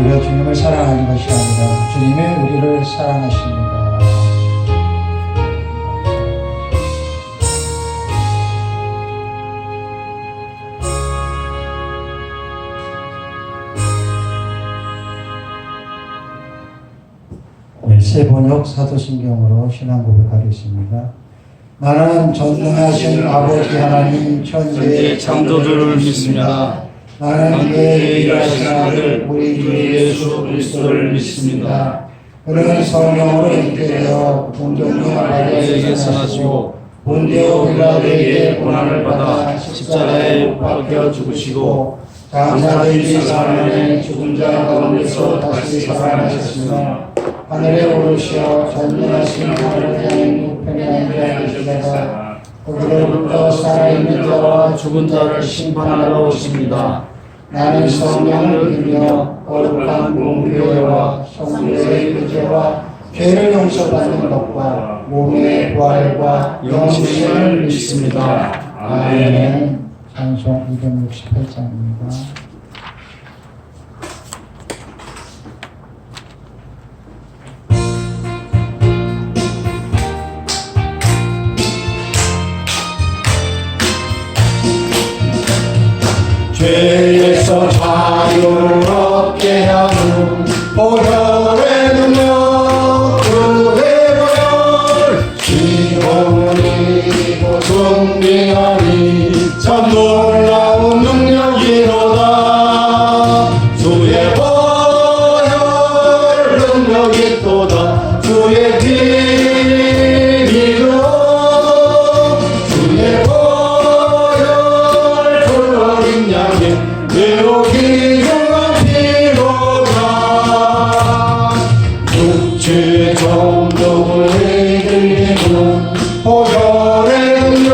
우리가 주님을 사랑하는 것이 아니라 주님이 우리를 사랑하십니다. 세번역 사도신경으로 신앙 고백하겠습니다. 나는 전능하신 아버지 하나님 천지의 창조주를 믿습니다. 나는 그의 일하신 아들 우리 주 예수 그리스도를 믿습니다. 그는 성령으로 잉태되어 본종의 마리아에게서 나시고 본디오 빌라도에게 고난을 받아 십자가에 못 박혀 죽으시고 장사된 지 4년에 죽은 자 가운데서 다시 살아나셨으며 하늘에 오르시어 전능하신 하나님 우편에 앉아 계시다가 거기로부터 살아있는 자와 죽은 자를 심판하러 오십니다. 나는 성령을 믿으며 거룩한 공교회와 성도의 교제와 죄를 용서받는 것과 몸의 부활과 영생을 믿습니다. 아멘. 찬송 268장입니다. 죄에서 자유를 얻게 하는 보혈의 능력 그의 보혈 지금은 이고 존귀하니 참 놀라운 능력이로다. 주의 보혈 능력이 또다. 주의 피로 주의 보혈 흘러린 양의 매우 귀중한 피로다. 육체의 정욕을 흔들리는 보혈의 능력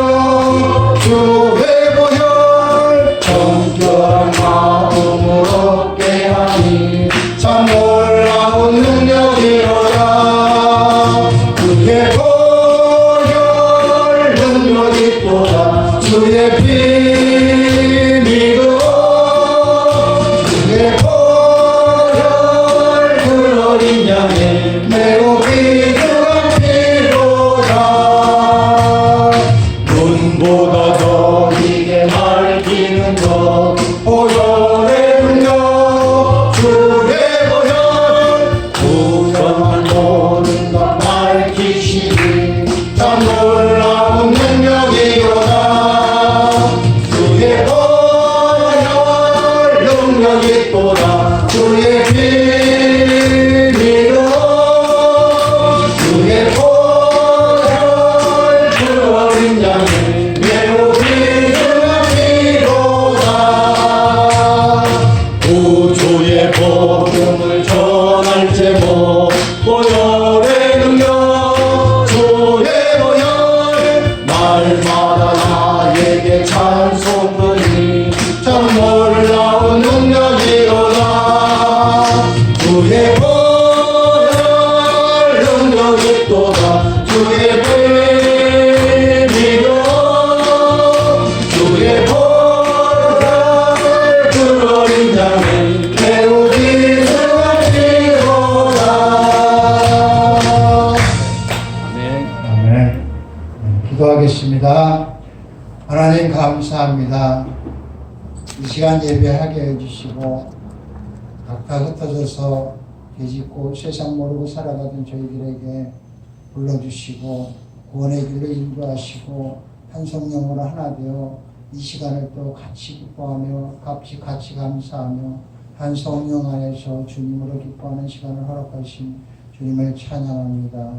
주의 보혈 정결한 마음을 얻게 하니 참 놀라운 능력이로다. 주의 보혈 능력이 또다. 주의 피 매우 귀중한 피로다. 눈보다 더 이게 밝히는 것 보혈의 능력 주의 보혈 부정한 모든 것 밝히시니 참 놀라운 능력이로다. 주의 보혈 능력이 또다. 주의 피 복음을 전할 제목 보혈의 능력 주의 보혈 날마다 나에게 찬송하니 참 놀라운 능력이로다. 주의 보혈 능력이 또다. 주의 피로 주의 보혈 그러린 자는 매우 귀중한 피로다. 아멘. 기도하겠습니다. 하나님 감사합니다. 이 시간 예배하게 해주시고 각각 흩어져서 계집고 세상 모르고 살아가던 저희들에게 불러주시고 구원의 길로 인도하시고 한 성령으로 하나 되어 이 시간을 또 같이 기뻐하며 같이 감사하며 한 성령 안에서 주님으로 기뻐하는 시간을 허락하신 주님을 찬양합니다.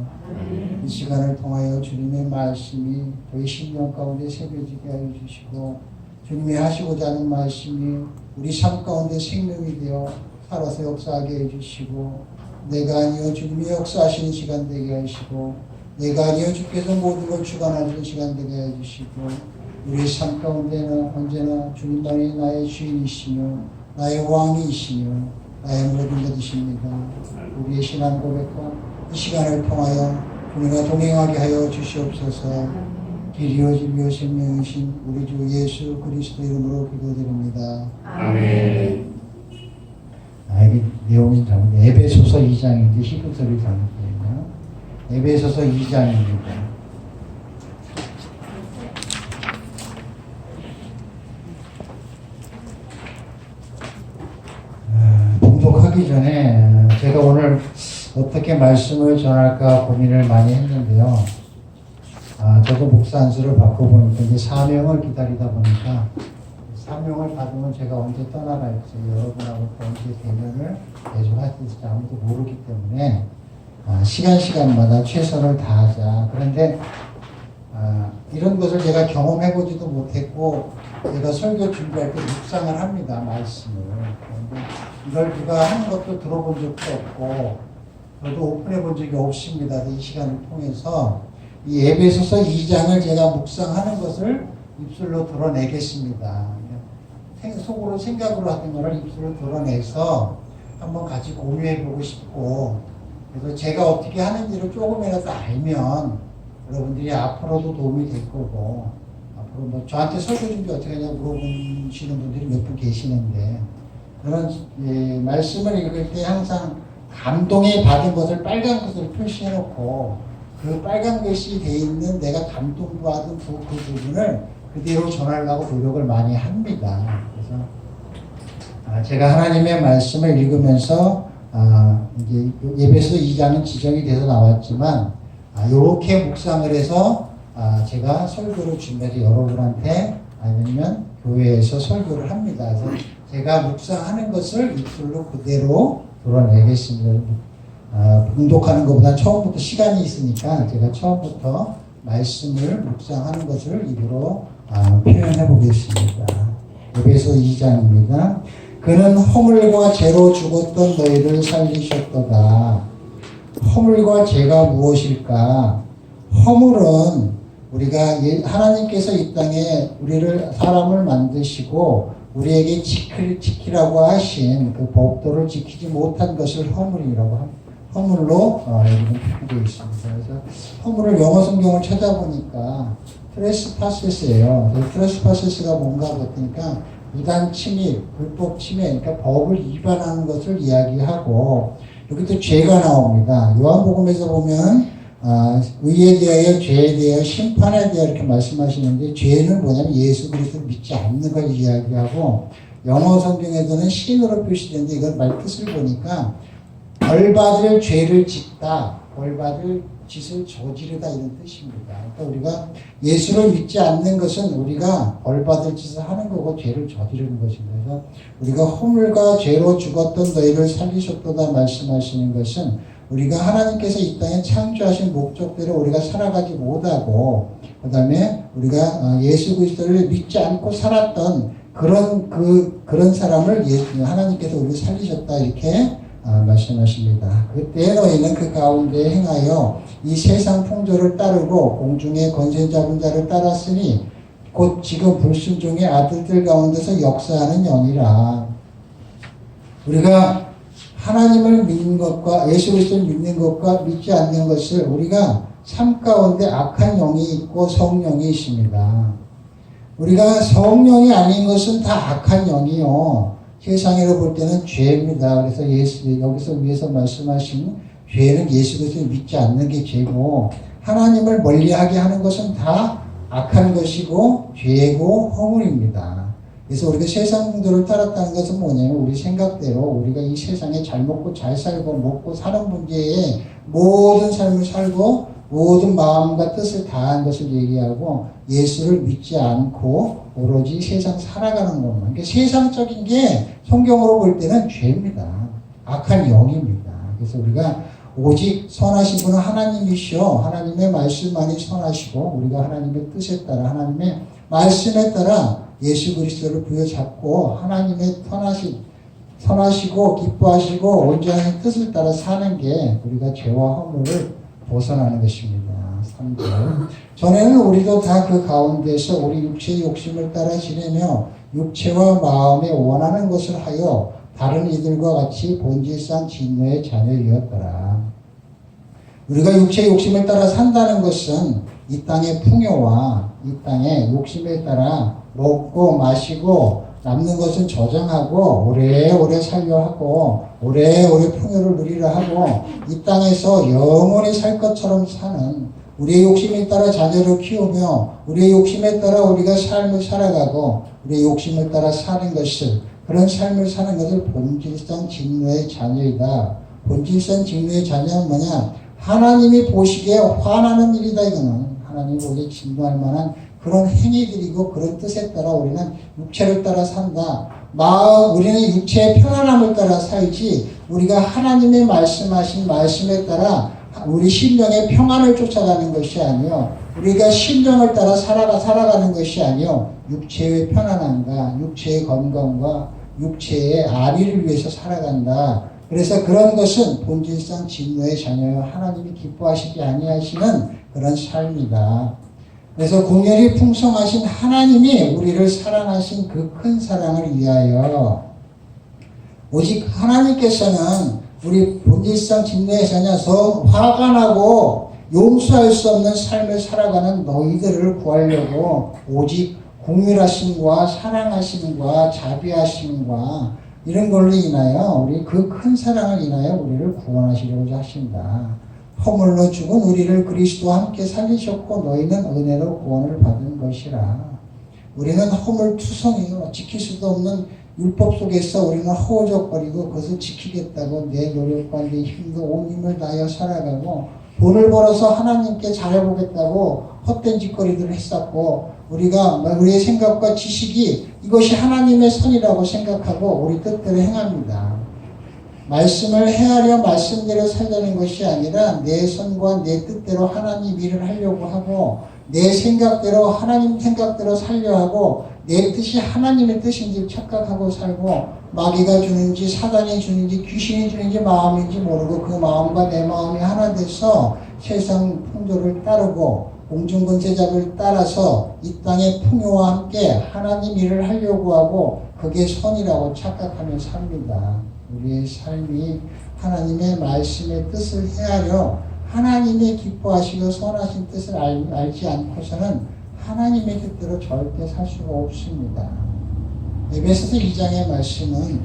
이 시간을 통하여 주님의 말씀이 저희 심령 가운데 새겨지게 하여 주시고 주님이 하시고자 하는 말씀이 우리 삶 가운데 생명이 되어 살아서 역사하게 해주시고 내가 아니요 주님이 역사하시는 시간 되게 하시고 내가 아니요 주께서 모든 걸 주관하시는 시간 되게 해주시고 우리 삶 가운데는 언제나 주님만이 나의 주인이시며 나의 왕이시며 나의 모든 것이십니다. 우리의 신앙 고백과 이 시간을 통하여 주님과 동행하게 하여 주시옵소서. 길이요 진리요 생명이신 우리 주 예수 그리스도 이름으로 기도드립니다. 아멘. 나에게 여기 내용이 잘못, 에베소서 2장인데 히브리서를 잘못되네요. 에베소서 2장입니다. 봉독하기 전에 제가 오늘 어떻게 말씀을 전할까 고민을 많이 했는데요. 저도 목사 안수를 받고 보니까 이제 사명을 기다리다 보니까 사명을 받으면 제가 언제 떠나갈지 여러분하고 또 언제 대면을 계속 할 수 있을지 아무도 모르기 때문에 시간마다 최선을 다하자. 그런데 이런 것을 제가 경험해보지도 못했고 제가 설교 준비할 때 묵상을 합니다. 말씀을. 그런데 이걸 누가 하는 것도 들어본 적도 없고 저도 오픈해 본 적이 없습니다. 이 시간을 통해서 이 에베소서 2장을 제가 묵상하는 것을 입술로 드러내겠습니다. 속으로 생각으로 하던 것을 입술로 드러내서 한번 같이 공유해 보고 싶고, 그래서 제가 어떻게 하는지를 조금이라도 알면 여러분들이 앞으로도 도움이 될 거고, 앞으로 뭐 저한테 설교 준비 어떻게 하냐고 물어보시는 분들이 몇 분 계시는데, 저는 말씀을 읽을 때 항상 감동에 받은 것을 빨간 것을 표시해 놓고 그 빨간 글씨 돼 있는 내가 감동받은 그 부분을 그대로 전하려고 노력을 많이 합니다. 그래서 제가 하나님의 말씀을 읽으면서 이제 에베소 2장은 지정이 돼서 나왔지만 이렇게 묵상을 해서 제가 설교를 준비해서 여러분한테 아니면 교회에서 설교를 합니다. 그래서 제가 묵상하는 것을 입술로 그대로 드러내겠습니다. 봉독하는 것보다 처음부터 시간이 있으니까 제가 처음부터 말씀을 묵상하는 것을 입으로 표현해 보겠습니다. 에베소 2장입니다. 그는 허물과 죄로 죽었던 너희를 살리셨도다. 허물과 죄가 무엇일까? 허물은 우리가 하나님께서 이 땅에 우리를 사람을 만드시고 우리에게 지키라고 하신 그 법도를 지키지 못한 것을 허물이라고 합니다. 허물로 여기는 표현되어 있습니다. 그래서 허물을 영어 성경을 찾아보니까 트레스파세스예요. 트레스파세스가 뭔가 그랬으니까 무단 침입, 불법 침해, 그러니까 법을 위반하는 것을 이야기하고 여기도 죄가 나옵니다. 요한복음에서 보면 의에 대하여, 죄에 대하여, 심판에 대하여 이렇게 말씀하시는데 죄는 뭐냐면 예수 그리스도를 믿지 않는 걸 이야기하고 영어 성경에서는 신으로 표시되는데 이건 말 뜻을 보니까 벌받을 죄를 짓다, 벌받을 짓을 저지르다 이런 뜻입니다. 그러니까 우리가 예수를 믿지 않는 것은 우리가 벌받을 짓을 하는 거고 죄를 저지르는 것입니다. 그래서 우리가 허물과 죄로 죽었던 너희를 살리셨도다 말씀하시는 것은 우리가 하나님께서 이 땅에 창조하신 목적대로 우리가 살아가지 못하고 그 다음에 우리가 예수 그리스도를 믿지 않고 살았던 그런 사람을 하나님께서 우리를 살리셨다 이렇게 말씀하십니다. 그때 너희는 그 가운데 행하여 이 세상 풍조를 따르고 공중의 권세 잡은 자를 따랐으니 곧 지금 불순종의 아들들 가운데서 역사하는 영이라. 우리가 하나님을 믿는 것과 예수 그리스도를 믿는 것과 믿지 않는 것을 우리가 삶 가운데 악한 영이 있고 성령이 있습니다. 우리가 성령이 아닌 것은 다 악한 영이요. 세상으로 볼 때는 죄입니다. 그래서 여기서 위에서 말씀하신 죄는 예수 그리스도를 믿지 않는 게 죄고 하나님을 멀리하게 하는 것은 다 악한 것이고 죄고 허물입니다. 그래서 우리가 세상 풍조를 따랐다는 것은 뭐냐면 우리 생각대로 우리가 이 세상에 잘 먹고 잘 살고 먹고 사는 문제에 모든 삶을 살고 모든 마음과 뜻을 다한 것을 얘기하고 예수를 믿지 않고 오로지 세상 살아가는 것만. 그러니까 세상적인 게 성경으로 볼 때는 죄입니다. 악한 영입니다. 그래서 우리가 오직 선하신 분은 하나님이시오. 하나님의 말씀만이 선하시고 우리가 하나님의 뜻에 따라 하나님의 말씀에 따라 예수 그리스도를 부여잡고 하나님의 선하시고 기뻐하시고 온전한 뜻을 따라 사는 게 우리가 죄와 허물을 벗어나는 것입니다. 3절. 전에는 우리도 다 그 가운데서 우리 육체의 욕심을 따라 지내며 육체와 마음에 원하는 것을 하여 다른 이들과 같이 본질상 진노의 자녀이었더라. 우리가 육체의 욕심을 따라 산다는 것은 이 땅의 풍요와 이 땅의 욕심에 따라 먹고 마시고 남는 것은 저장하고 오래오래 살려 하고 오래오래 풍요를 누리려 하고 이 땅에서 영원히 살 것처럼 사는 우리의 욕심에 따라 자녀를 키우며 우리의 욕심에 따라 우리가 삶을 살아가고 우리의 욕심에 따라 사는 것을 그런 삶을 사는 것을 본질상 직노의 자녀이다. 본질상 직노의 자녀는 뭐냐? 하나님이 보시기에 화나는 일이다. 이거는 하나님이 보기에 진노할 만한 그런 행위들이고 그런 뜻에 따라 우리는 육체를 따라 산다. 우리는 육체의 편안함을 따라 살지 우리가 하나님의 말씀하신 말씀에 따라 우리 심령의 평안을 쫓아가는 것이 아니요 우리가 심령을 따라 살아가는 것이 아니요 육체의 편안함과 육체의 건강과 육체의 안위를 위해서 살아간다. 그래서 그런 것은 본질상 진노의 자녀요 하나님이 기뻐하시지 아니하시는 그런 삶이다. 그래서 공연히 풍성하신 하나님이 우리를 사랑하신 그 큰 사랑을 위하여 오직 하나님께서는 우리 본질상 진노의 자녀서 화가 나고 용서할 수 없는 삶을 살아가는 너희들을 구하려고 오직 공율하심과 사랑하심과 자비하심과 이런 걸로 인하여 우리 그 큰 사랑을 인하여 우리를 구원하시려고 하신다. 허물로 죽은 우리를 그리스도와 함께 살리셨고 너희는 은혜로 구원을 받은 것이라. 우리는 허물투성이요 지킬 수도 없는 율법 속에서 우리는 허우적거리고 그것을 지키겠다고 내 노력과 내 힘도 온 힘을 다하여 살아가고 돈을 벌어서 하나님께 잘해보겠다고 헛된 짓거리들을 했었고 우리가 우리의 생각과 지식이 이것이 하나님의 선이라고 생각하고 우리 뜻대로 행합니다. 말씀을 헤아려 말씀대로 살려는 것이 아니라 내 선과 내 뜻대로 하나님 일을 하려고 하고 내 생각대로 하나님 생각대로 살려 하고 내 뜻이 하나님의 뜻인지 착각하고 살고 마귀가 주는지 사단이 주는지 귀신이 주는지 마음인지 모르고 그 마음과 내 마음이 하나 돼서 세상 풍조를 따르고 공중권세잡을 따라서 이 땅의 풍요와 함께 하나님 일을 하려고 하고 그게 선이라고 착각하며 삽니다. 우리의 삶이 하나님의 말씀의 뜻을 헤아려 하나님의 기뻐하시고 선하신 뜻을 알지 않고서는 하나님의 뜻대로 절대 살 수가 없습니다. 에베소서 2장의 말씀은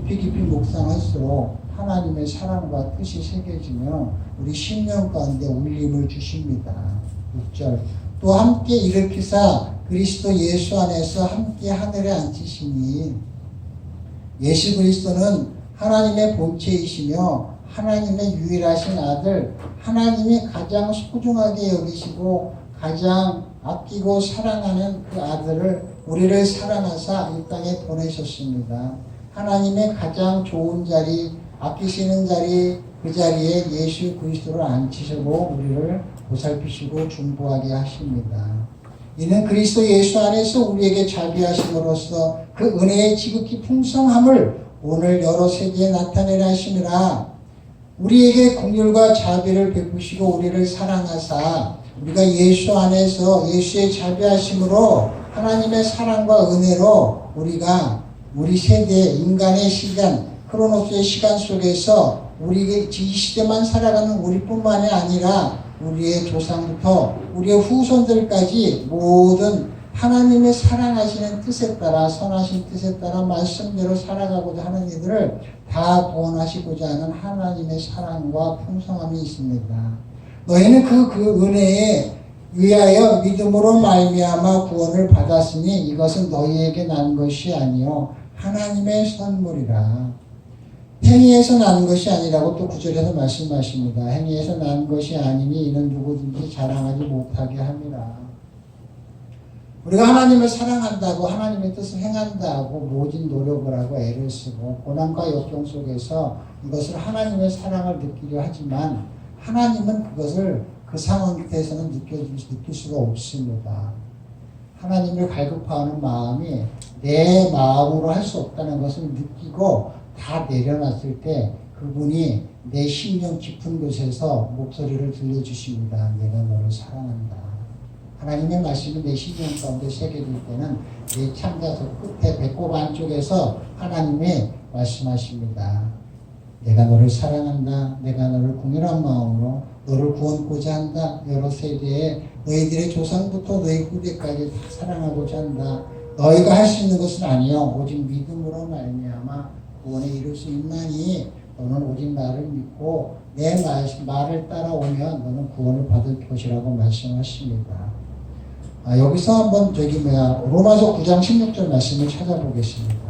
깊이 묵상할수록 하나님의 사랑과 뜻이 새겨지며 우리 심령 가운데 울림을 주십니다. 6절 또 함께 일으키사 그리스도 예수 안에서 함께 하늘에 앉히시니 예수 그리스도는 하나님의 본체이시며 하나님의 유일하신 아들 하나님이 가장 소중하게 여기시고 가장 아끼고 사랑하는 그 아들을 우리를 사랑하사 이 땅에 보내셨습니다. 하나님의 가장 좋은 자리 아끼시는 자리 그 자리에 예수 그리스도를 앉히시고 우리를 보살피시고 중보하게 하십니다. 이는 그리스도 예수 안에서 우리에게 자비하심으로써 그 은혜의 지극히 풍성함을 오늘 여러 세계에 나타내려 하심이라. 우리에게 긍휼과 자비를 베푸시고 우리를 사랑하사 우리가 예수 안에서 예수의 자비하심으로 하나님의 사랑과 은혜로 우리가 우리 세대 인간의 시간 크로노스의 시간 속에서 우리의 이 시대만 살아가는 우리뿐만이 아니라 우리의 조상부터 우리의 후손들까지 모든 하나님의 사랑하시는 뜻에 따라 선하신 뜻에 따라 말씀대로 살아가고자 하는 이들을 다 구원하시고자 하는 하나님의 사랑과 풍성함이 있습니다. 너희는 그 은혜에 위하여 믿음으로 말미암아 구원을 받았으니 이것은 너희에게 난 것이 아니요 하나님의 선물이라. 행위에서 난 것이 아니라고 또 9절에서 말씀하십니다. 행위에서 난 것이 아니니 이는 누구든지 자랑하지 못하게 함이라. 우리가 하나님을 사랑한다고 하나님의 뜻을 행한다고 모진 노력을 하고 애를 쓰고 고난과 역경 속에서 이것을 하나님의 사랑을 느끼려 하지만 하나님은 그것을 그 상황 밑에서는 느낄 수가 없습니다. 하나님을 갈급하는 마음이 내 마음으로 할 수 없다는 것을 느끼고 다 내려놨을 때 그분이 내 심령 깊은 곳에서 목소리를 들려주십니다. 내가 너를 사랑한다. 하나님의 말씀이 내 심령 가운데 새겨질 때는 내 창자석 끝에 배꼽 안쪽에서 하나님이 말씀하십니다. 내가 너를 사랑한다. 내가 너를 공연한 마음으로 너를 구원고자 한다. 여러 세대에 너희들의 조상부터 너희 후대까지 다 사랑하고자 한다. 너희가 할 수 있는 것은 아니요 오직 믿음으로 말미암아 구원에 이룰 수 있나니 너는 오직 나를 믿고 내 말을 따라오면 너는 구원을 받을 것이라고 말씀하십니다. 여기서 한번 로마서 9장 16절 말씀을 찾아보겠습니다.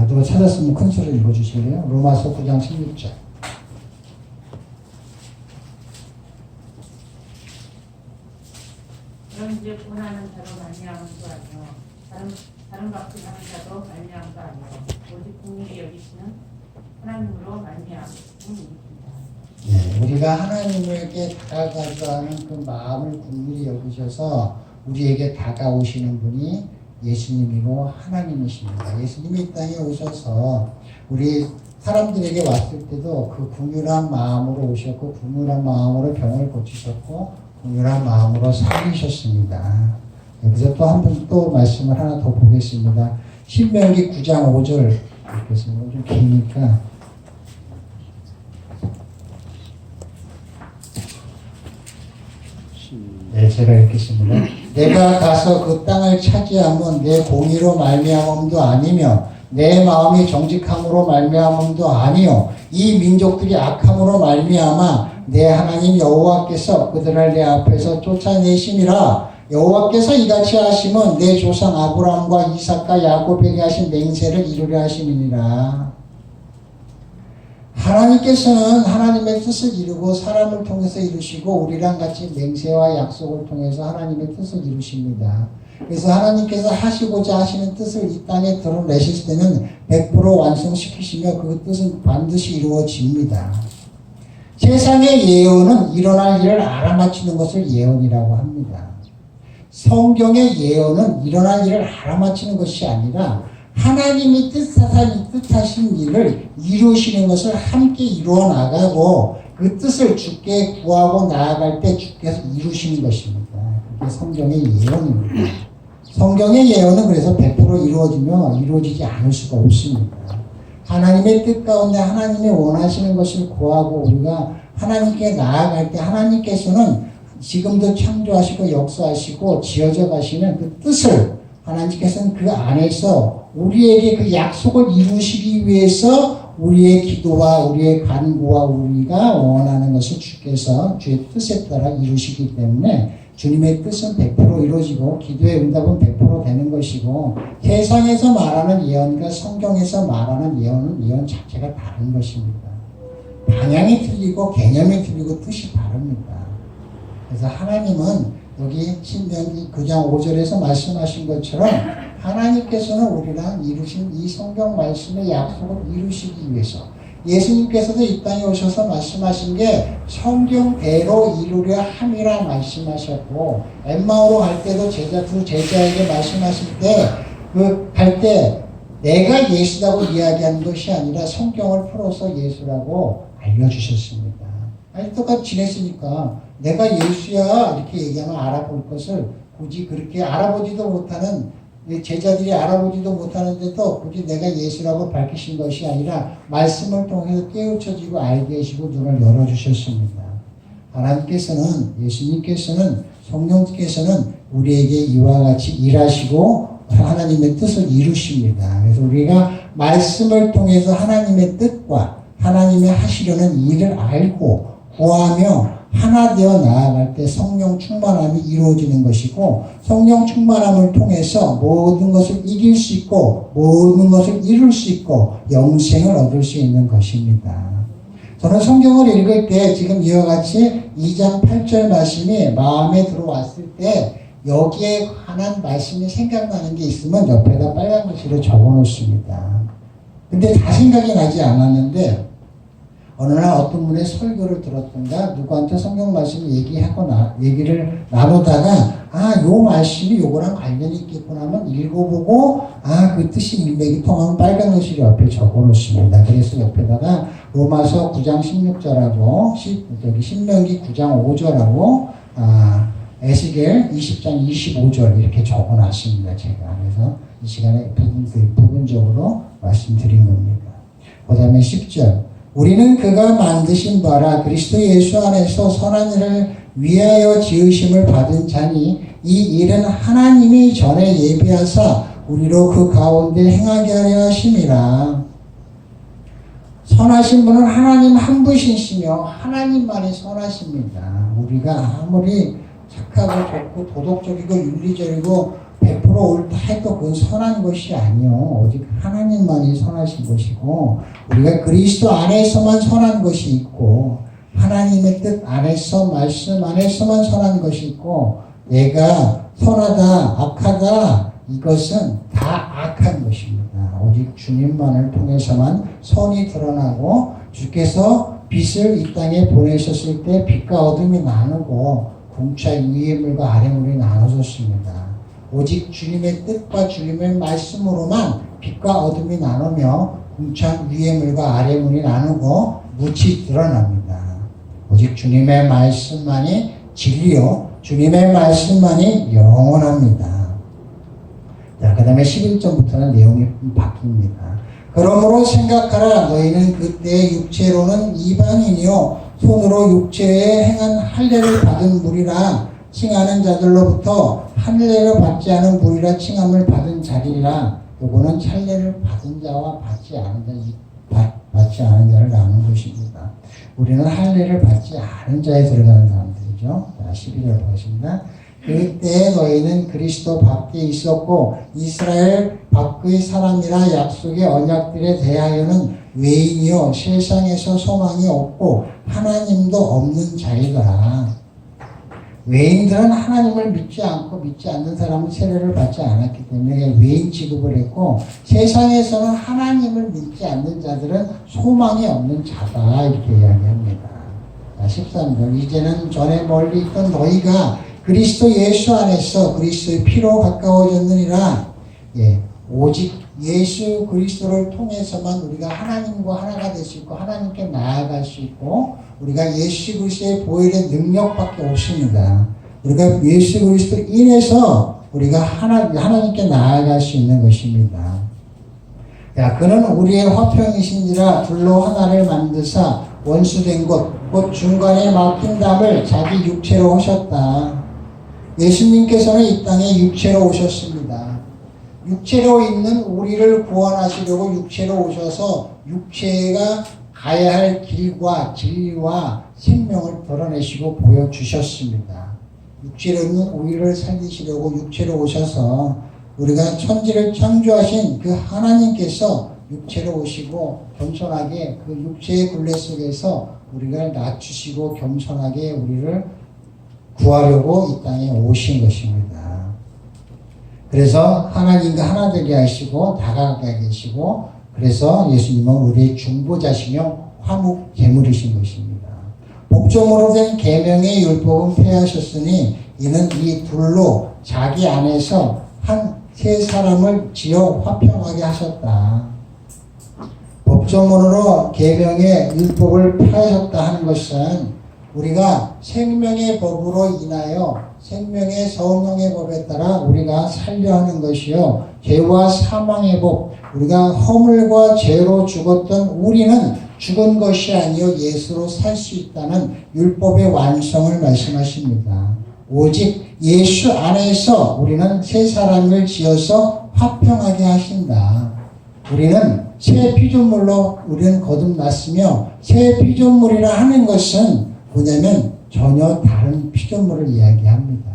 누가 찾았으면 큰 소리로 읽어주실래요? 로마서 9장 16절. 그런즉 원하는 자로 말미암음도 아니요 다른 값을 하는 자도 말미암음도 아니요 오직 긍휼히 여기시는 하나님으로 말미암음입니다. 네, 우리가 하나님에게 다가가자 하는 그 마음을 긍휼히 여기셔서 우리에게 다가오시는 분이 예수님이고 하나님이십니다. 예수님이 이 땅에 오셔서 우리 사람들에게 왔을 때도 그 긍휼한 마음으로 오셨고 긍휼한 마음으로 병을 고치셨고 긍휼한 마음으로 살리셨습니다. 여기서 또 한 번 또 말씀을 하나 더 보겠습니다. 신명기 9장 5절 읽겠습니다. 좀 기니까 네, 제가 읽겠습니다. 내가 가서 그 땅을 차지하면 내 공의로 말미암음도 아니며 내 마음이 정직함으로 말미암음도 아니요 이 민족들이 악함으로 말미암아 내 하나님 여호와께서 그들을 내 앞에서 쫓아내심이라. 여호와께서 이같이 하시면 내 조상 아브라함과 이삭과 야곱에게 하신 맹세를 이루려 하심이니라. 하나님께서는 하나님의 뜻을 이루고 사람을 통해서 이루시고 우리랑 같이 맹세와 약속을 통해서 하나님의 뜻을 이루십니다. 그래서 하나님께서 하시고자 하시는 뜻을 이 땅에 드러내실 때는 100% 완성시키시며 그 뜻은 반드시 이루어집니다. 세상의 예언은 일어날 일을 알아맞히는 것을 예언이라고 합니다. 성경의 예언은 일어날 일을 알아맞히는 것이 아니라 하나님이 뜻하신 일을 이루시는 것을 함께 이루어 나가고 그 뜻을 주께 구하고 나아갈 때 주께서 이루시는 것입니다. 그게 성경의 예언입니다. 성경의 예언은 그래서 100% 이루어지며 이루어지지 않을 수가 없습니다. 하나님의 뜻 가운데 하나님이 원하시는 것을 구하고 우리가 하나님께 나아갈 때 하나님께서는 지금도 창조하시고 역사하시고 지어져 가시는 그 뜻을 하나님께서는 그 안에서 우리에게 그 약속을 이루시기 위해서 우리의 기도와 우리의 간구와 우리가 원하는 것을 주께서 주의 뜻에 따라 이루시기 때문에 주님의 뜻은 100% 이루어지고 기도의 응답은 100% 되는 것이고 세상에서 말하는 예언과 성경에서 말하는 예언은 예언 자체가 다른 것입니다. 방향이 틀리고 개념이 틀리고 뜻이 다릅니다. 그래서 하나님은 여기 신명기 9장 5절에서 말씀하신 것처럼 하나님께서는 우리랑 이루신 이 성경 말씀의 약속을 이루시기 위해서 예수님께서도 이 땅에 오셔서 말씀하신 게 성경대로 이루려 함이라 말씀하셨고 엠마오로 갈 때도 두 제자에게 말씀하실 때 갈 때 내가 예수라고 이야기하는 것이 아니라 성경을 풀어서 예수라고 알려주셨습니다. 아니 똑같이 지냈으니까 내가 예수야 이렇게 얘기하면 알아볼 것을 굳이 그렇게 알아보지도 못하는 제자들이 알아보지도 못하는데도 굳이 내가 예수라고 밝히신 것이 아니라 말씀을 통해서 깨우쳐지고 알게 하시고 눈을 열어주셨습니다. 하나님께서는 예수님께서는 성령께서는 우리에게 이와 같이 일하시고 하나님의 뜻을 이루십니다. 그래서 우리가 말씀을 통해서 하나님의 뜻과 하나님의 하시려는 일을 알고 구하며 하나 되어 나아갈 때 성령 충만함이 이루어지는 것이고 성령 충만함을 통해서 모든 것을 이길 수 있고 모든 것을 이룰 수 있고 영생을 얻을 수 있는 것입니다. 저는 성경을 읽을 때 지금 이와 같이 2장 8절 말씀이 마음에 들어왔을 때 여기에 관한 말씀이 생각나는 게 있으면 옆에다 빨간 글씨로 적어 놓습니다. 근데 다 생각이 나지 않았는데 어느 날 어떤 분의 설교를 들었던가 누구한테 성경 말씀을 얘기를 나누다가 요 말씀이 요거랑 관련이 있겠구나 하면 읽어보고 그 뜻이 일맥이 통하면 빨간 글씨를 옆에 적어 놓습니다. 그래서 옆에다가 로마서 9장 16절하고 신명기 9장 5절하고 에스겔 20장 25절 이렇게 적어 놨습니다. 제가 그래서 이 시간에 부분적으로 말씀드린 겁니다. 그 다음에 10절 우리는 그가 만드신 바라 그리스도 예수 안에서 선한 일을 위하여 지으심을 받은 자니 이 일은 하나님이 전에 예비하사 우리로 그 가운데 행하게 하려 하심이라. 선하신 분은 하나님 한 분이시며 하나님만이 선하십니다. 우리가 아무리 착하고 좋고 도덕적이고 윤리적이고 100% 옳다 해도 그건 선한 것이 아니요. 오직 하나님만이 선하신 것이고 우리가 그리스도 안에서만 선한 것이 있고 하나님의 뜻 안에서 말씀 안에서만 선한 것이 있고 내가 선하다 악하다 이것은 다 악한 것입니다. 오직 주님만을 통해서만 선이 드러나고 주께서 빛을 이 땅에 보내셨을 때 빛과 어둠이 나누고 궁차 위의 물과 아래 물이 나눠졌습니다. 오직 주님의 뜻과 주님의 말씀으로만 빛과 어둠이 나누며 궁차 위의 물과 아래 물이 나누고 묻이 드러납니다. 오직 주님의 말씀만이 진리요 주님의 말씀만이 영원합니다. 자, 그 다음에 11절부터는 내용이 바뀝니다. 그러므로 생각하라. 너희는 그때 육체로는 이방인이요 손으로 육체에 행한 할례를 받은 무리라 칭하는 자들로부터 할례를 받지 않은 무리라 칭함을 받은 자리라. 요거는 할례를 받은 자와 받지 않은 자를 나누는 것입니다. 우리는 할례를 받지 않은 자에 들어가는 사람들이죠. 자, 12절 보겠습니다. 그때 너희는 그리스도 밖에 있었고 이스라엘 밖의 사람이라 약속의 언약들에 대하여는 외인이요 세상에서 소망이 없고 하나님도 없는 자이더라. 외인들은 하나님을 믿지 않고 믿지 않는 사람은 세례를 받지 않았기 때문에 외인 취급을 했고 세상에서는 하나님을 믿지 않는 자들은 소망이 없는 자다 이렇게 이야기합니다. 자, 13절 이제는 전에 멀리 있던 너희가 그리스도 예수 안에서 그리스도의 피로 가까워졌느니라. 예, 오직 예수 그리스도를 통해서만 우리가 하나님과 하나가 될 수 있고 하나님께 나아갈 수 있고 우리가 예수 그리스도의 보혈의 능력밖에 없습니다. 우리가 예수 그리스도 인해서 우리가 하나님께 나아갈 수 있는 것입니다. 야, 그는 우리의 화평이신지라 둘로 하나를 만드사 원수된 것 곧 중간에 막힌 담을 자기 육체로 하셨다. 예수님께서는 이 땅에 육체로 오셨습니다. 육체로 있는 우리를 구원하시려고 육체로 오셔서 육체가 가야 할 길과 진리와 생명을 드러내시고 보여주셨습니다. 육체로 있는 우리를 살리시려고 육체로 오셔서 우리가 천지를 창조하신 그 하나님께서 육체로 오시고 겸손하게 그 육체의 굴레 속에서 우리를 낮추시고 겸손하게 우리를 구하려고 이 땅에 오신 것입니다. 그래서 하나님과 하나 되게 하시고 다가가게 하시고 그래서 예수님은 우리의 중보자시며 화목 제물이신 것입니다. 복종으로 된 계명의 율법은 폐하셨으니 이는 이 둘로 자기 안에서 한 세 사람을 지어 화평하게 하셨다. 법조문으로 계명의 율법을 폐하셨다 하는 것은 우리가 생명의 법으로 인하여 생명의 성령의 법에 따라 우리가 살려 하는 것이요 죄와 사망의 법 우리가 허물과 죄로 죽었던 우리는 죽은 것이 아니요 예수로 살 수 있다는 율법의 완성을 말씀하십니다. 오직 예수 안에서 우리는 새 사람을 지어서 화평하게 하신다. 우리는 새 피조물로 우리는 거듭났으며 새 피조물이라 하는 것은 뭐냐면 전혀 다른 피조물을 이야기합니다.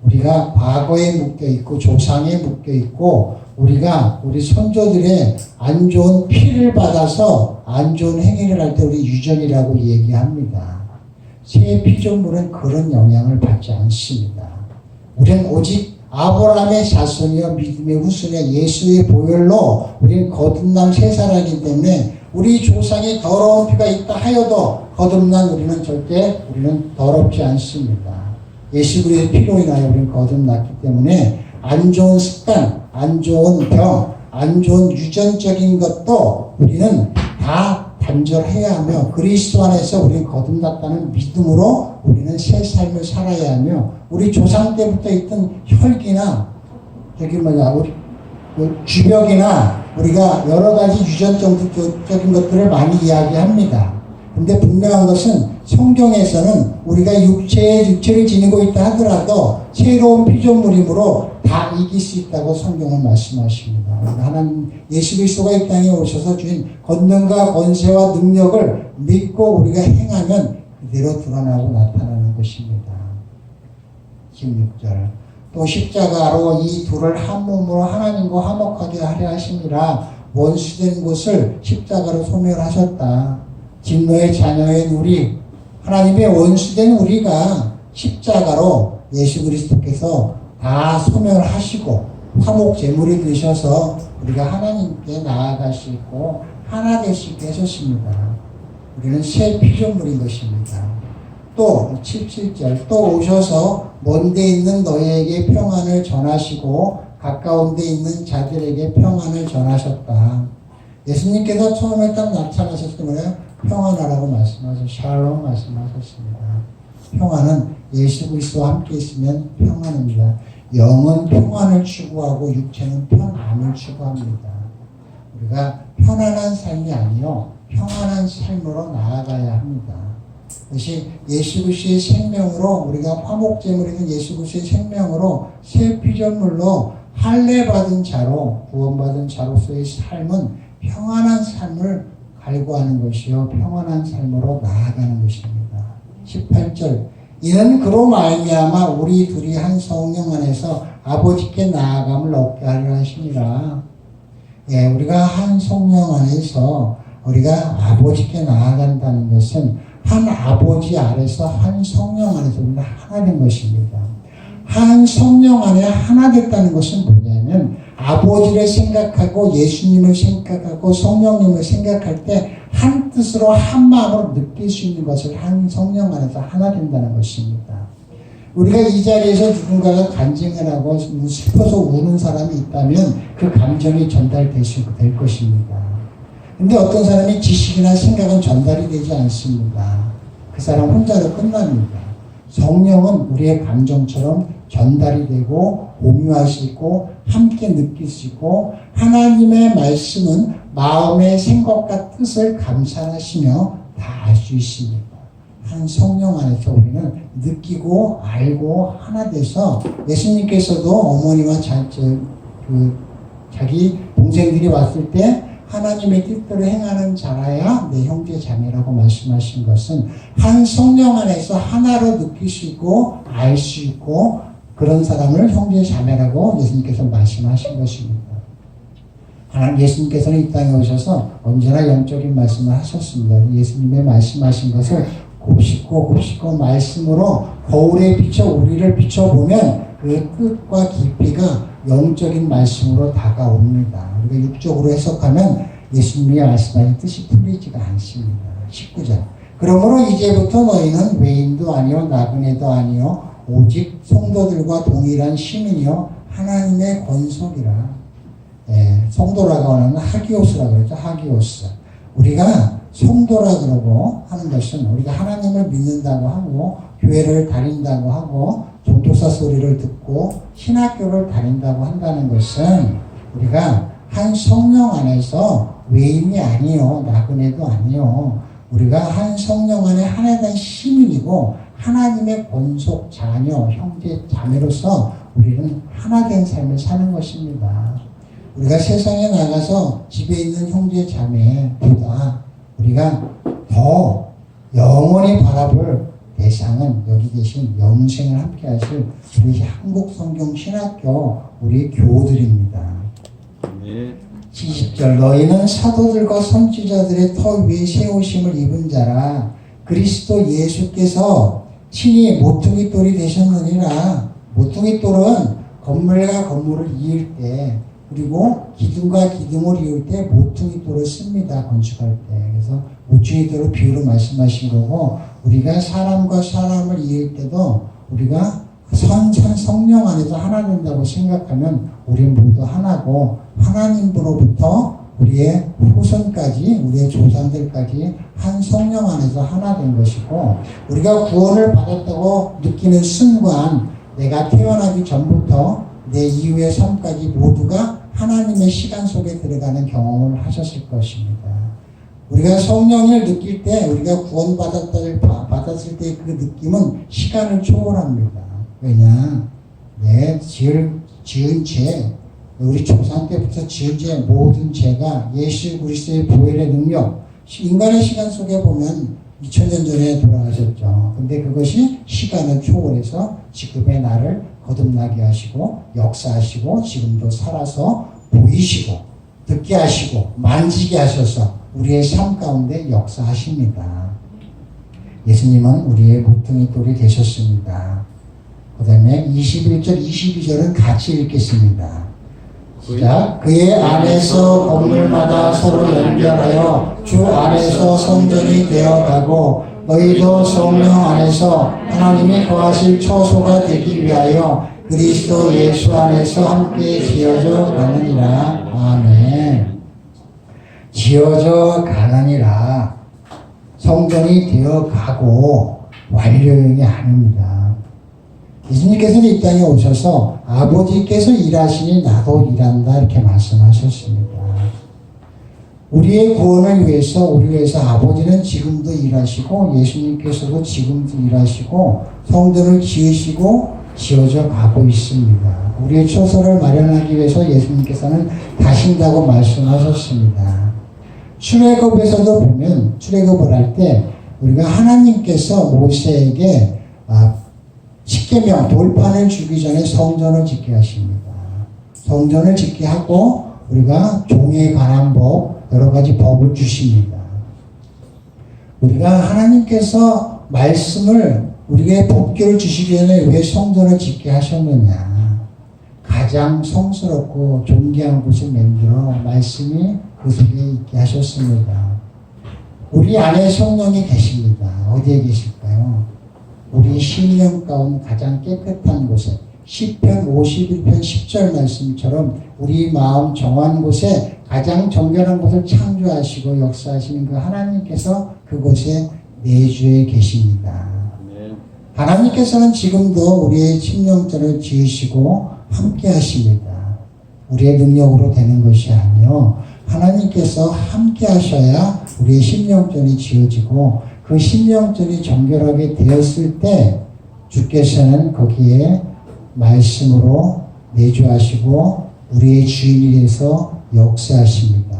우리가 과거에 묶여있고 조상에 묶여있고 우리가 우리 선조들의 안 좋은 피를 받아서 안 좋은 행위를 할 때 우리 유전이라고 얘기합니다. 새 피조물은 그런 영향을 받지 않습니다. 우리는 오직 아브라함의 자손이여 믿음의 후손이여 예수의 보혈로 우리는 거듭난 새 사람이기 때문에 우리 조상에 더러운 피가 있다 하여도 거듭난 우리는 절대 우리는 더럽지 않습니다. 예수 그리스도의 피로 인하여 우리는 거듭났기 때문에 안 좋은 습관, 안 좋은 병, 안 좋은 유전적인 것도 우리는 다 단절해야 하며 그리스도 안에서 우리는 거듭났다는 믿음으로 우리는 새 삶을 살아야 하며 우리 조상 때부터 있던 혈기나 우리 주벽이나 우리가 여러 가지 유전적인 것들을 많이 이야기합니다. 근데 분명한 것은 성경에서는 우리가 육체를 지니고 있다 하더라도 새로운 피조물이므로 다 이길 수 있다고 성경은 말씀하십니다. 하나님 예수 그리스도가 이 땅에 오셔서 주신 권능과 권세와 능력을 믿고 우리가 행하면 그대로 드러나고 나타나는 것입니다. 16절 또 십자가로 이 둘을 한 몸으로 하나님과 화목하게 하려 하심이라 원수된 것을 십자가로 소멸하셨다. 진노의 자녀인 우리 하나님의 원수된 우리가 십자가로 예수 그리스도께서 다 소멸하시고 화목 제물이 되셔서 우리가 하나님께 나아갈 수 있고 하나 될 수 있게 하셨습니다. 우리는 새 피조물인 것입니다. 또 17절 또 오셔서 먼데 있는 너희에게 평안을 전하시고 가까운 데 있는 자들에게 평안을 전하셨다. 예수님께서 처음에 딱 나타나셨을 때 뭐래요? 평안하라고 말씀하셔서 샬롬 말씀하셨습니다. 평안은 예수 그리스도와 함께 있으면 평안입니다. 영은 평안을 추구하고 육체는 평안을 추구합니다. 우리가 편안한 삶이 아니요 평안한 삶으로 나아가야 합니다. 그것이 예수 그리스도의 생명으로 우리가 화목제물이든 예수 그리스도의 생명으로 새 피조물로 할례받은 자로 구원받은 자로서의 삶은 평안한 삶을 갈구하는 것이요 평안한 삶으로 나아가는 것입니다. 18절 이는 그로 말미암아 우리 둘이 한 성령 안에서 아버지께 나아감을 얻게 하려 하시니라. 예, 우리가 한 성령 안에서 우리가 아버지께 나아간다는 것은 한 아버지 아래서 한 성령 안에서 우리가 하나 된 것입니다. 한 성령 안에 하나 됐다는 것은 뭐냐면 아버지를 생각하고 예수님을 생각하고 성령님을 생각할 때 한 뜻으로 한 마음으로 느낄 수 있는 것을 한 성령 안에서 하나 된다는 것입니다. 우리가 이 자리에서 누군가가 간증을 하고 슬퍼서 우는 사람이 있다면 그 감정이 전달될 것입니다. 근데 어떤 사람이 지식이나 생각은 전달이 되지 않습니다. 그 사람 혼자로 끝납니다. 성령은 우리의 감정처럼 전달이 되고 공유할 수 있고 함께 느낄 수 있고 하나님의 말씀은 마음의 생각과 뜻을 감찰하시며 다 알 수 있습니다. 한 성령 안에서 우리는 느끼고 알고 하나 돼서 예수님께서도 어머니와 자기 동생들이 왔을 때 하나님의 뜻대로 행하는 자라야 내 형제 자매라고 말씀하신 것은 한 성령 안에서 하나로 느낄 수 있고 알 수 있고 그런 사람을 형제 자매라고 예수님께서 말씀하신 것입니다. 하나님 예수님께서는 이 땅에 오셔서 언제나 영적인 말씀을 하셨습니다. 예수님의 말씀하신 것을 곱씹고 말씀으로 거울에 비춰 우리를 비춰보면 그 뜻과 깊이가 영적인 말씀으로 다가옵니다. 우리가 육적으로 해석하면 예수님이 말씀하신 뜻이 풀리지가 않습니다. 19절 그러므로 이제부터 너희는 외인도 아니요 나그네도 아니요 오직 성도들과 동일한 시민이요 하나님의 권속이라. 성도라고 하는 하기오스라고 그러죠. 하기오스. 우리가 성도라 그러고 하는 것은 우리가 하나님을 믿는다고 하고 교회를 다닌다고 하고 전도사 소리를 듣고 신학교를 다닌다고 한다는 것은 우리가 한 성령 안에서 외인이 아니요 나그네도 아니요 우리가 한 성령 안에 하나 된 시민이고 하나님의 권속 자녀 형제 자매로서 우리는 하나 된 삶을 사는 것입니다. 우리가 세상에 나가서 집에 있는 형제 자매보다 우리가 더 영원히 바라볼 대상은 여기 계신 영생을 함께 하실 우리 한국성경신학교 우리 교우들입니다. 네. 20절 너희는 사도들과 선지자들의 터 위에 세우심을 입은 자라 그리스도 예수께서 친히 모퉁이 돌이 되셨느니라. 모퉁이 돌은 건물과 건물을 이을 때 그리고 기둥과 기둥을 이을 때 모퉁이 돌을 씁니다. 건축할 때. 그래서 모퉁이 돌을 비유로 말씀하신 거고 우리가 사람과 사람을 이을 때도 우리가 성령 안에서 하나 된다고 생각하면 우리 모두 하나고 하나님으로부터 우리의 후손까지 우리의 조상들까지 한 성령 안에서 하나 된 것이고 우리가 구원을 받았다고 느끼는 순간 내가 태어나기 전부터 내 이후의 삶까지 모두가 하나님의 시간 속에 들어가는 경험을 하셨을 것입니다. 우리가 성령을 느낄 때, 우리가 받았을 때 그 느낌은 시간을 초월합니다. 왜냐? 지은 죄, 우리 조상 때부터 지은 죄, 모든 죄가 예수 그리스도의 보혈의 능력, 인간의 시간 속에 보면 2000년 전에 돌아가셨죠. 근데 그것이 시간을 초월해서 지금의 나를 거듭나게 하시고, 역사하시고, 지금도 살아서 보이시고, 듣게 하시고, 만지게 하셔서 우리의 삶 가운데 역사하십니다. 예수님은 우리의 모퉁이 돌이 되셨습니다. 그 다음에 21절, 22절은 같이 읽겠습니다. 시작. 그의 안에서 건물마다 서로 연결하여 주 안에서 성전이 되어가고 너희도 성령 안에서 하나님이 거하실 처소가 되기 위하여 그리스도 예수 안에서 함께 지어져 가느니라. 아멘. 지어져 가느니라. 성전이 되어가고 완료형이 아닙니다. 예수님께서는 이 땅에 오셔서 아버지께서 일하시니 나도 일한다 이렇게 말씀하셨습니다. 우리의 구원을 위해서 아버지는 지금도 일하시고 예수님께서도 지금도 일하시고 성전을 지으시고 지어져 가고 있습니다. 우리의 처소를 마련하기 위해서 예수님께서는 가신다고 말씀하셨습니다. 출애굽에서도 보면 출애굽을 할 때 우리가 하나님께서 모세에게 십계명 돌판을 주기 전에 성전을 짓게 하십니다. 성전을 짓게 하고 우리가 종에 관한 법 여러 가지 법을 주십니다. 우리가 하나님께서 말씀을 우리에게 법규를 주시기 전에 왜 성전을 짓게 하셨느냐. 가장 성스럽고 존귀한 곳을 만들어 말씀이 그 속에 있게 하셨습니다. 우리 안에 성령이 계십니다. 어디에 계실까요? 우리 심령 가운데 가장 깨끗한 곳에 시편 51편 10절 말씀처럼 우리 마음 정한 곳에 가장 정결한 곳을 창조하시고 역사하시는 그 하나님께서 그곳에 내주에 계십니다. 하나님께서는 지금도 우리의 심령전을 지으시고 함께 하십니다. 우리의 능력으로 되는 것이 아니요 하나님께서 함께 하셔야 우리의 심령전이 지어지고 그 심령전이 정결하게 되었을 때 주께서는 거기에 말씀으로 내주하시고 우리의 주인이 돼서 역사하십니다.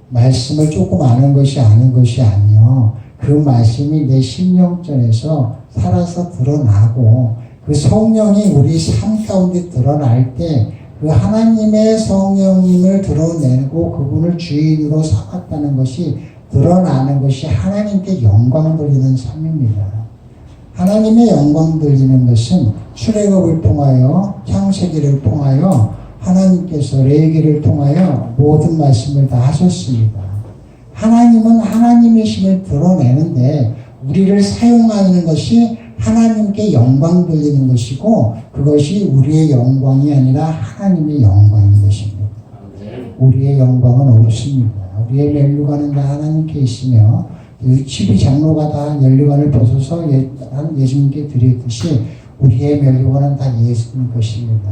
말씀을 조금 아는 것이 아니요 그 말씀이 내 심령전에서 살아서 드러나고 그 성령이 우리 삶 가운데 드러날 때 그 하나님의 성령님을 드러내고 그분을 주인으로 삼았다는 것이 드러나는 것이 하나님께 영광 돌리는 삶입니다. 하나님의 영광 돌리는 것은 출애굽을 통하여 창세기를 통하여 하나님께서 레위기를 통하여 모든 말씀을 다 하셨습니다. 하나님은 하나님이심을 드러내는데 우리를 사용하는 것이 하나님께 영광 돌리는 것이고 그것이 우리의 영광이 아니라 하나님의 영광인 것입니다. 우리의 영광은 없습니다. 우리의 면류관은 다 하나님께 있으며 12장로가 다 면류관을 벗어서 예수님께 드렸듯이 우리의 면류관은 다 예수님 것입니다.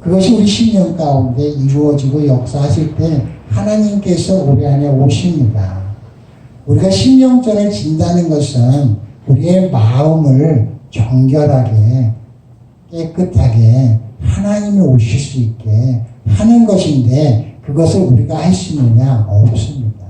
그것이 우리 심령 가운데 이루어지고 역사하실 때 하나님께서 우리 안에 오십니다. 우리가 심령전을 진다는 것은 우리의 마음을 정결하게 깨끗하게 하나님이 오실 수 있게 하는 것인데 그것을 우리가 할 수 있느냐? 없습니다.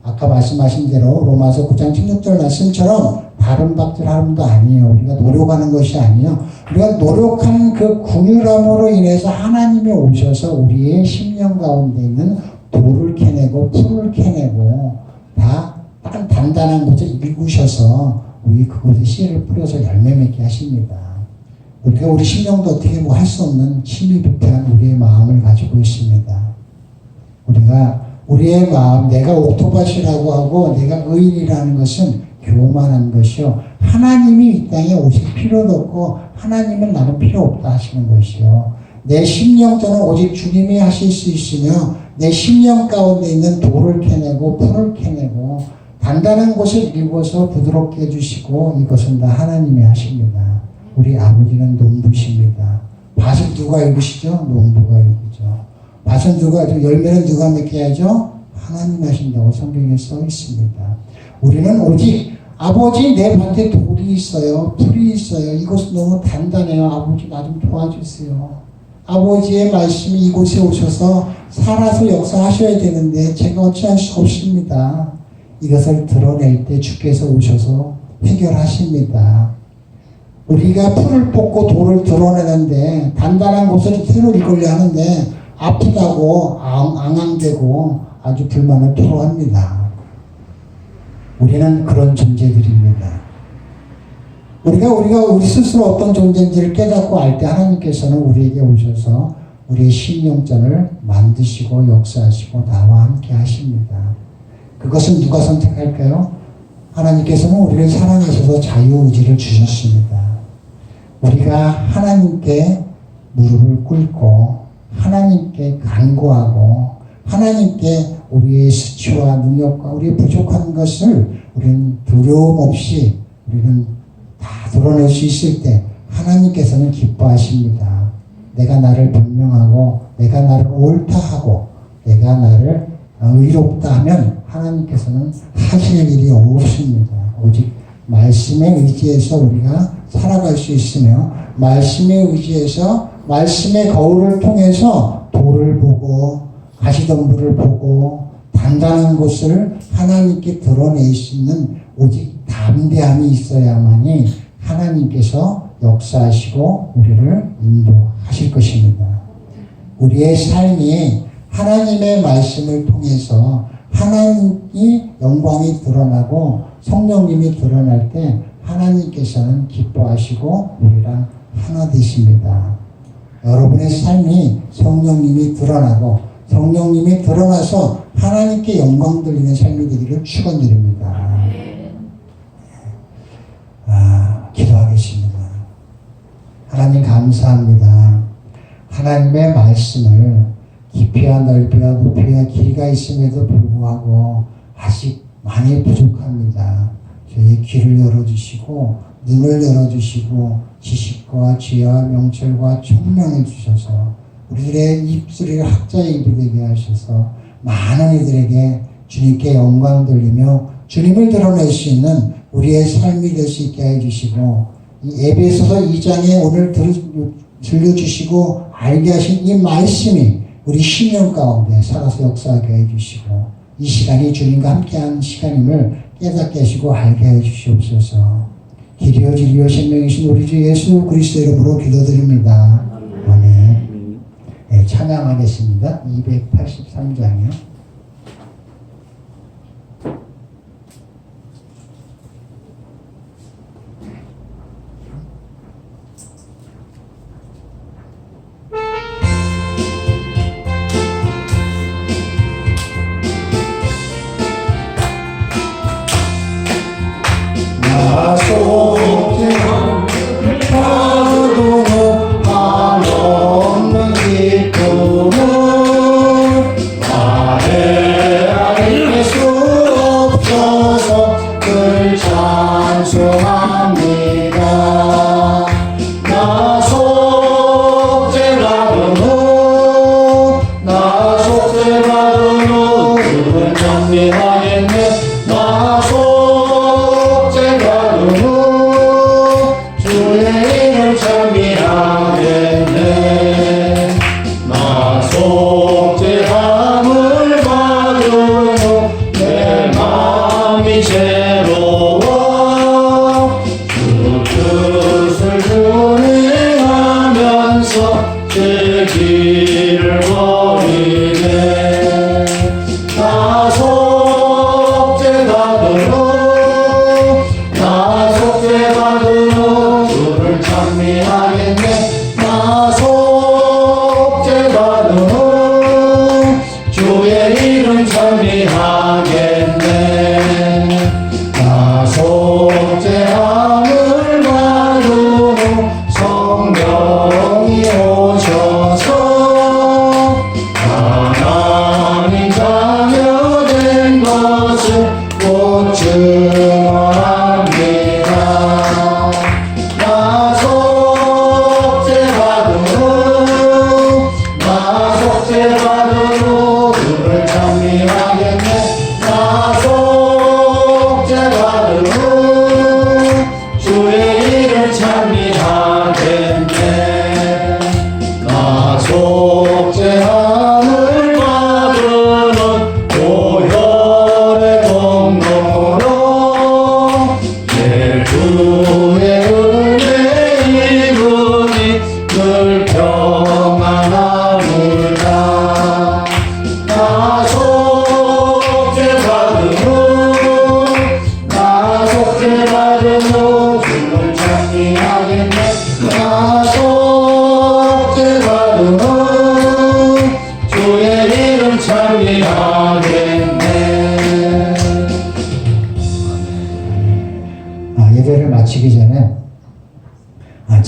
아까 말씀하신 대로 로마서 9장 16절 말씀처럼 다른 밥들 하는 거 아니에요. 우리가 노력하는 것이 아니에요. 우리가 노력하는 그 궁유함으로 인해서 하나님이 오셔서 우리의 심령 가운데 있는 돌을 캐내고 풀을 캐내고 다 단단한 곳을 일구셔서 우리 그곳에 씨를 뿌려서 열매 맺게 하십니다. 우리가 우리 심령도 어떻게 뭐 할 수 없는 힘이 부패한 우리의 마음을 가지고 있습니다. 우리가 우리의 마음, 내가 옥토밭이라고 하고 내가 의인이라는 것은 교만한 것이요. 하나님이 이 땅에 오실 필요도 없고 하나님은 나는 필요 없다 하시는 것이요. 내 심령전은 오직 주님이 하실 수 있으며 내 심령 가운데 있는 돌을 캐내고 풀을 캐내고 단단한 곳을 일궈서 부드럽게 해주시고 이것은 다 하나님이 하십니다. 우리 아버지는 농부십니다. 밭을 누가 일구시죠? 농부가 일구죠. 밭은 열매는 누가 맺게 하죠? 하나님이 하신다고 성경에 써 있습니다. 우리는 오직 아버지 내 밭에 돌이 있어요. 풀이 있어요. 이곳 너무 단단해요. 아버지 나 좀 도와주세요. 아버지의 말씀이 이곳에 오셔서 살아서 역사하셔야 되는데 제가 어찌할 수 없습니다. 이것을 드러낼 때 주께서 오셔서 해결하십니다. 우리가 풀을 뽑고 돌을 드러내는데 단단한 곳을 풀을 이걸려 하는데 아프다고 앙앙대고 아주 불만을 토로합니다. 우리는 그런 존재들입니다. 우리가 우리 스스로 어떤 존재인지를 깨닫고 알 때 하나님께서는 우리에게 오셔서 우리의 심령전을 만드시고 역사하시고 나와 함께 하십니다. 그것은 누가 선택할까요? 하나님께서는 우리를 사랑하셔서 자유의지를 주셨습니다. 우리가 하나님께 무릎을 꿇고 하나님께 간구하고 하나님께 우리의 수치와 능력과 우리의 부족한 것을 우리는 두려움 없이 우리는 다 드러낼 수 있을 때 하나님께서는 기뻐하십니다. 내가 나를 분명하고 내가 나를 옳다 하고 내가 나를 의롭다 하면 하나님께서는 하실 일이 없습니다. 오직 말씀에 의지해서 우리가 살아갈 수 있으며 말씀에 의지해서 말씀의 거울을 통해서 돌을 보고 가시덤불을 보고 단단한 곳을 하나님께 드러낼 수 있는 오직 담대함이 있어야만이 하나님께서 역사하시고 우리를 인도하실 것입니다. 우리의 삶이 하나님의 말씀을 통해서 하나님이 영광이 드러나고 성령님이 드러날 때 하나님께서는 기뻐하시고 우리랑 하나 되십니다. 여러분의 삶이 성령님이 드러나고 성령님이 드러나서 하나님께 영광 돌리는 삶이 되기를 축원드립니다. 기도하겠습니다. 하나님 감사합니다. 하나님의 말씀을 깊이와 넓이와 높이와 길이가 있음에도 불구하고 아직 많이 부족합니다. 저희 귀를 열어주시고 눈을 열어주시고 지식과 지혜와 명철과 총명을 주셔서 우리들의 입술이 학자의 입이 되게 하셔서 많은 이들에게 주님께 영광 돌리며 주님을 드러낼 수 있는 우리의 삶이 될 수 있게 해주시고 이 에베소서 2장에 오늘 들려주시고 알게 하신 이 말씀이 우리 심령 가운데 살아서 역사하게 해주시고 이 시간이 주님과 함께한 시간임을 깨닫게 하시고 알게 해주시옵소서. 길이요 진리요 생명이신 우리 주 예수 그리스도 이름으로 기도드립니다. 아멘. 네, 찬양하겠습니다. 283장이요. 성령이 오셔서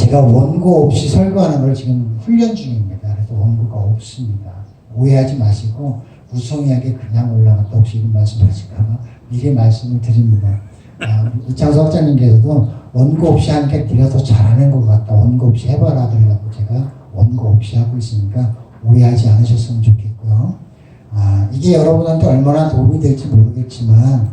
제가 원고 없이 설교하는 걸 지금 훈련 중입니다. 그래서 원고가 없습니다. 오해하지 마시고 무성의하게 그냥 올라갔다 혹시 이런 말씀하실까봐 미리 말씀을 드립니다. 이창수 학장님께서도 원고 없이 하니까 네가 더 잘하는 것 같다. 원고 없이 해봐라 그래갖고 제가 원고 없이 하고 있으니까 오해하지 않으셨으면 좋겠고요. 이게 여러분한테 얼마나 도움이 될지 모르겠지만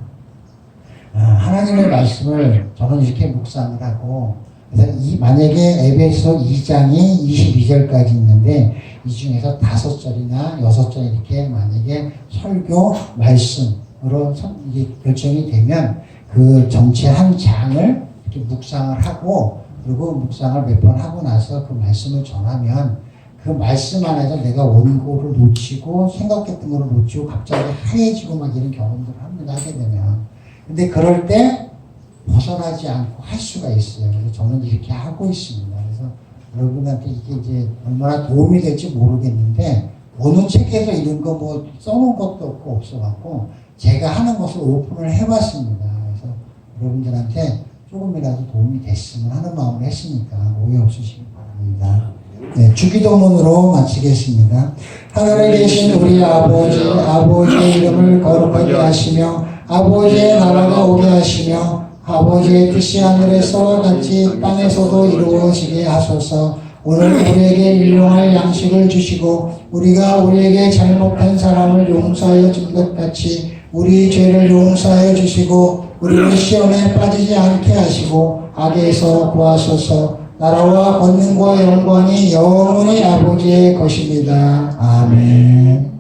하나님의 말씀을 저는 이렇게 묵상을 하고 그래서 만약에 에베소 2장이 22절까지 있는데 이 중에서 5절이나 6절 이렇게 만약에 설교 말씀으로 이게 결정이 되면 그 전체 한 장을 이렇게 묵상을 하고 그리고 묵상을 몇 번 하고 나서 그 말씀을 전하면 그 말씀 안에서 내가 원고를 놓치고 생각했던 거를 놓치고 갑자기 하얘지고 막 이런 경험들을 합니다. 하게 되면. 근데 그럴 때 벗어나지 않고 할 수가 있어요. 그래서 저는 이렇게 하고 있습니다. 그래서 여러분한테 이게 이제 얼마나 도움이 될지 모르겠는데 어느 책에서 이런 거 뭐 써놓은 것도 없고 없어갖고 제가 하는 것을 오픈을 해봤습니다. 그래서 여러분들한테 조금이라도 도움이 됐으면 하는 마음으로 했으니까 오해 없으시기 바랍니다. 네, 주기도문으로 마치겠습니다. 하늘에 계신 우리 아버지의 이름을 거룩하게 하시며 아버지의 나라가 오게 하시며 아버지의 뜻이 하늘에서와 같이 땅에서도 이루어지게 하소서. 오늘 우리에게 일용할 양식을 주시고 우리가 우리에게 잘못한 사람을 용서하여 준 것 같이 우리 죄를 용서하여 주시고 우리를 시험에 빠지지 않게 하시고 악에서 구하소서. 나라와 권능과 영광이 영원히 아버지의 것입니다. 아멘.